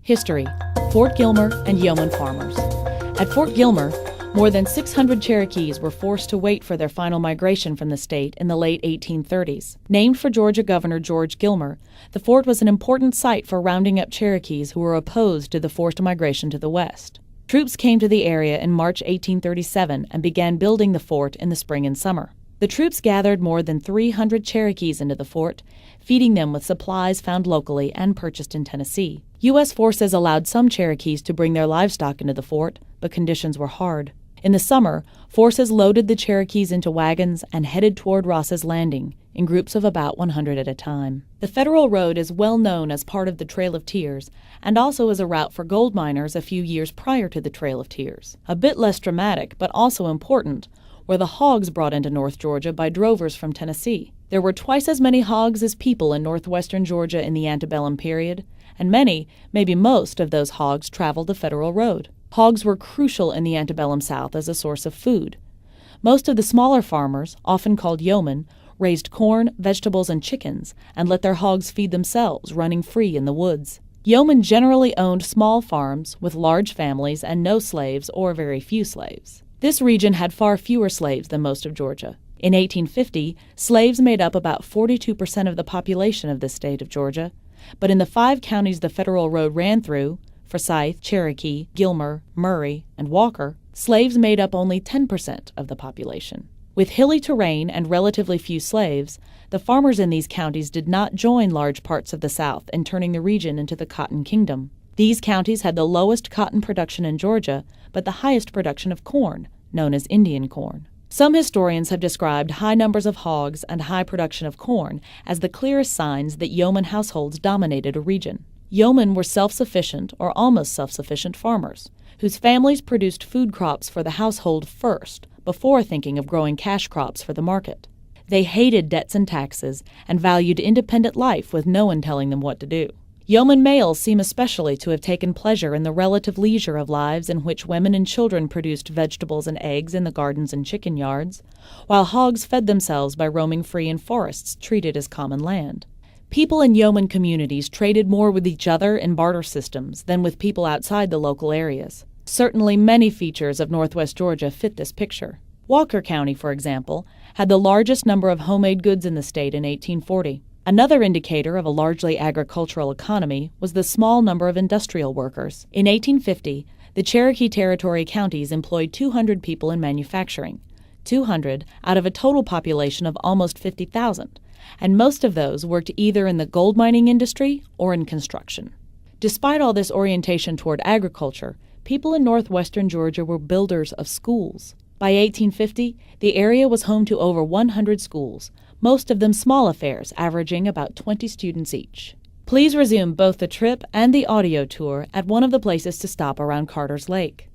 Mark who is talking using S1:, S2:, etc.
S1: History: Fort Gilmer and Yeoman farmers. At Fort Gilmer, more than 600 Cherokees were forced to wait for their final migration from the state in the late 1830s. Named for Georgia Governor George Gilmer, the fort was an important site for rounding up Cherokees who were opposed to the forced migration to the west. Troops came to the area in March 1837 and began building the fort in the spring and summer. The troops gathered more than 300 Cherokees into the fort, feeding them with supplies found locally and purchased in Tennessee. U.S. forces allowed some Cherokees to bring their livestock into the fort, but conditions were hard. In the summer, forces loaded the Cherokees into wagons and headed toward Ross's Landing, in groups of about 100 at a time. The Federal Road is well known as part of the Trail of Tears, and also as a route for gold miners a few years prior to the Trail of Tears. A bit less dramatic, but also important, were the hogs brought into North Georgia by drovers from Tennessee. There were twice as many hogs as people in northwestern Georgia in the antebellum period, and many, maybe most, of those hogs traveled the Federal Road. Hogs were crucial in the antebellum South as a source of food. Most of the smaller farmers, often called yeomen, raised corn, vegetables, and chickens, and let their hogs feed themselves, running free in the woods. Yeomen generally owned small farms with large families and no slaves or very few slaves. This region had far fewer slaves than most of Georgia. In 1850, slaves made up about 42% of the population of the state of Georgia, but in the 5 counties the Federal Road ran through, Forsyth, Cherokee, Gilmer, Murray, and Walker, slaves made up only 10% of the population. With hilly terrain and relatively few slaves, the farmers in these counties did not join large parts of the South in turning the region into the Cotton Kingdom. These counties had the lowest cotton production in Georgia, but the highest production of corn, known as Indian corn. Some historians have described high numbers of hogs and high production of corn as the clearest signs that yeoman households dominated a region. Yeomen were self-sufficient or almost self-sufficient farmers, whose families produced food crops for the household first, before thinking of growing cash crops for the market. They hated debts and taxes and valued independent life with no one telling them what to do. Yeoman males seem especially to have taken pleasure in the relative leisure of lives in which women and children produced vegetables and eggs in the gardens and chicken yards, while hogs fed themselves by roaming free in forests treated as common land. People in yeoman communities traded more with each other in barter systems than with people outside the local areas. Certainly many features of northwest Georgia fit this picture. Walker County, for example, had the largest number of homemade goods in the state in 1840. Another indicator of a largely agricultural economy was the small number of industrial workers. In 1850, the Cherokee Territory counties employed 200 people in manufacturing, 200 out of a total population of almost 50,000, and most of those worked either in the gold mining industry or in construction. Despite all this orientation toward agriculture, people in northwestern Georgia were builders of schools. By 1850, the area was home to over 100 schools, most of them small affairs averaging about 20 students each. Please resume both the trip and the audio tour at one of the places to stop around Carter's Lake.